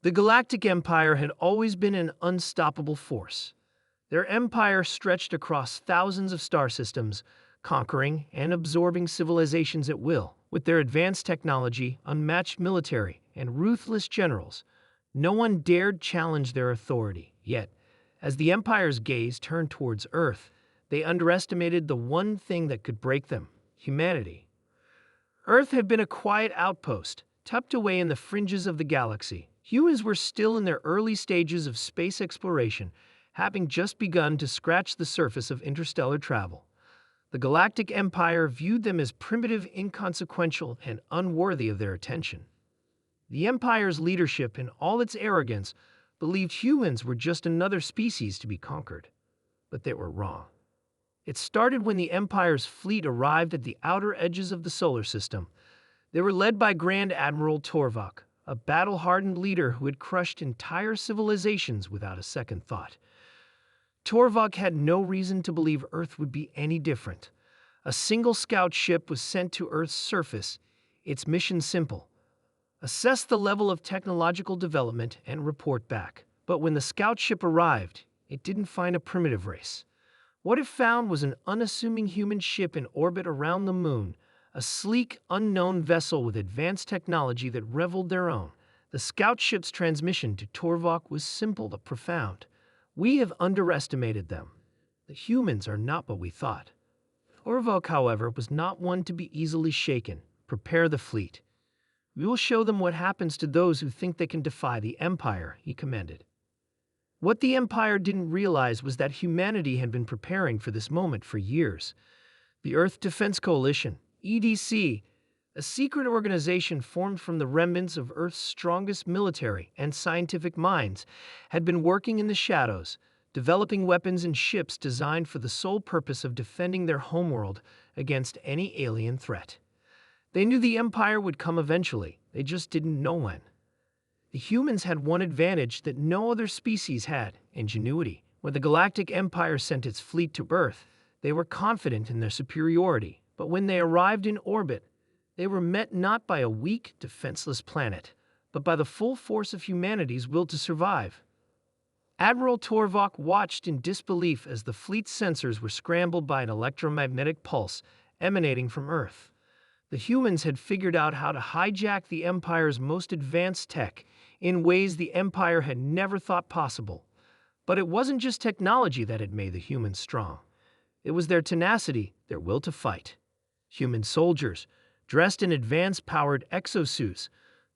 The Galactic Empire had always been an unstoppable force. Their empire stretched across thousands of star systems, conquering and absorbing civilizations at will. With their advanced technology, unmatched military, and ruthless generals, no one dared challenge their authority. Yet, as the Empire's gaze turned towards Earth, they underestimated the one thing that could break them: humanity. Earth had been a quiet outpost, tucked away in the fringes of the galaxy. Humans were still in their early stages of space exploration, having just begun to scratch the surface of interstellar travel. The Galactic Empire viewed them as primitive, inconsequential, and unworthy of their attention. The Empire's leadership, in all its arrogance, believed humans were just another species to be conquered. But they were wrong. It started when the Empire's fleet arrived at the outer edges of the solar system. They were led by Grand Admiral Torvok, a battle-hardened leader who had crushed entire civilizations without a second thought. Torvok had no reason to believe Earth would be any different. A single scout ship was sent to Earth's surface, its mission simple: assess the level of technological development and report back. But when the scout ship arrived, it didn't find a primitive race. What it found was an unassuming human ship in orbit around the moon, a sleek, unknown vessel with advanced technology that rivaled their own. The scout ship's transmission to Torvok was simple but profound. We have underestimated them. The humans are not what we thought. Torvok, however, was not one to be easily shaken. Prepare the fleet. We will show them what happens to those who think they can defy the Empire, he commanded. What the Empire didn't realize was that humanity had been preparing for this moment for years. The Earth Defense Coalition, EDC, a secret organization formed from the remnants of Earth's strongest military and scientific minds, had been working in the shadows, developing weapons and ships designed for the sole purpose of defending their homeworld against any alien threat. They knew the Empire would come eventually, they just didn't know when. The humans had one advantage that no other species had: ingenuity. When the Galactic Empire sent its fleet to Earth, they were confident in their superiority. But when they arrived in orbit, they were met not by a weak, defenseless planet, but by the full force of humanity's will to survive. Admiral Torvok watched in disbelief as the fleet's sensors were scrambled by an electromagnetic pulse emanating from Earth. The humans had figured out how to hijack the Empire's most advanced tech in ways the Empire had never thought possible. But it wasn't just technology that had made the humans strong. It was their tenacity, their will to fight. Human soldiers, dressed in advanced-powered exosuits,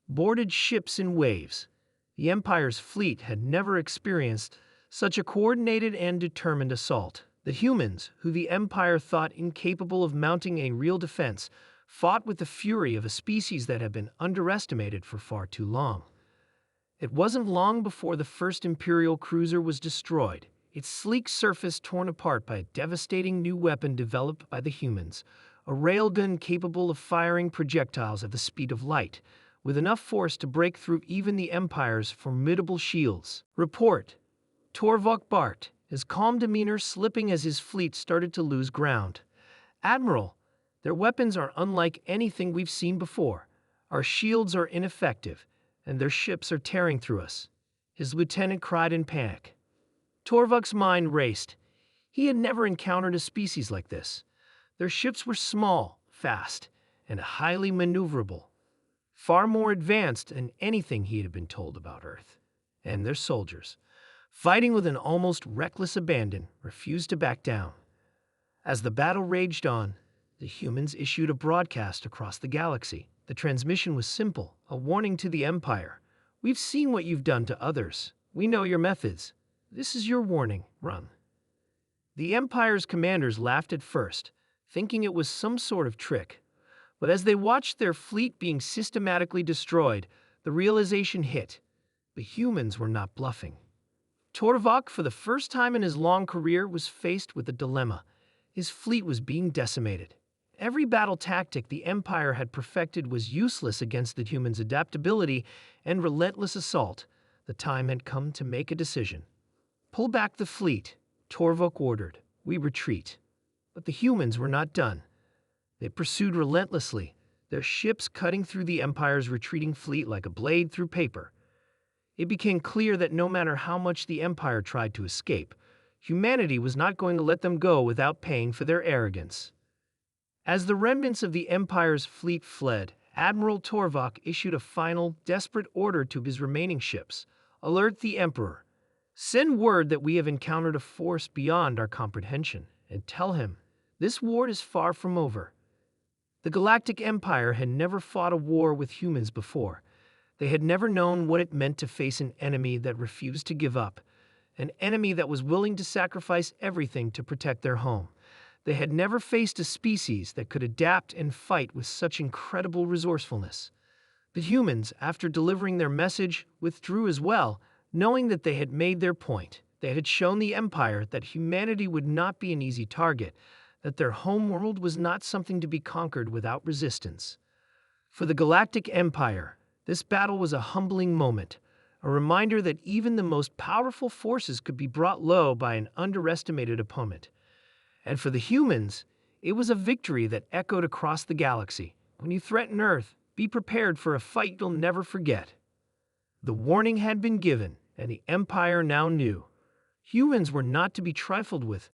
boarded ships in waves. The Empire's fleet had never experienced such a coordinated and determined assault. The humans, who the Empire thought incapable of mounting a real defense, fought with the fury of a species that had been underestimated for far too long. It wasn't long before the first Imperial cruiser was destroyed, its sleek surface torn apart by a devastating new weapon developed by the humans, a railgun capable of firing projectiles at the speed of light, with enough force to break through even the Empire's formidable shields. Report. Torvok barked, his calm demeanor slipping as his fleet started to lose ground. Admiral, their weapons are unlike anything we've seen before. Our shields are ineffective, and their ships are tearing through us, his lieutenant cried in panic. Torvok's mind raced. He had never encountered a species like this. Their ships were small, fast, and highly maneuverable, far more advanced than anything he had been told about Earth. And their soldiers, fighting with an almost reckless abandon, refused to back down. As the battle raged on, the humans issued a broadcast across the galaxy. The transmission was simple, a warning to the Empire. We've seen what you've done to others. We know your methods. This is your warning. Run. The Empire's commanders laughed at first, thinking it was some sort of trick. But as they watched their fleet being systematically destroyed, the realization hit: the humans were not bluffing. Torvok, for the first time in his long career, was faced with a dilemma. His fleet was being decimated. Every battle tactic the Empire had perfected was useless against the humans' adaptability and relentless assault. The time had come to make a decision. Pull back the fleet, Torvok ordered. We retreat. But the humans were not done. They pursued relentlessly, their ships cutting through the Empire's retreating fleet like a blade through paper. it became clear that no matter how much the Empire tried to escape, humanity was not going to let them go without paying for their arrogance. As the remnants of the Empire's fleet fled, Admiral Torvok issued a final, desperate order to his remaining ships. Alert the Emperor. Send word that we have encountered a force beyond our comprehension, and tell him this war is far from over. The Galactic Empire had never fought a war with humans before. They had never known what it meant to face an enemy that refused to give up, an enemy that was willing to sacrifice everything to protect their home. They had never faced a species that could adapt and fight with such incredible resourcefulness. The humans, after delivering their message, withdrew as well, knowing that they had made their point. They had shown the Empire that humanity would not be an easy target, that their homeworld was not something to be conquered without resistance. For the Galactic Empire, this battle was a humbling moment, a reminder that even the most powerful forces could be brought low by an underestimated opponent. And for the humans, it was a victory that echoed across the galaxy. When you threaten Earth, be prepared for a fight you'll never forget. The warning had been given, and the Empire now knew. Humans were not to be trifled with.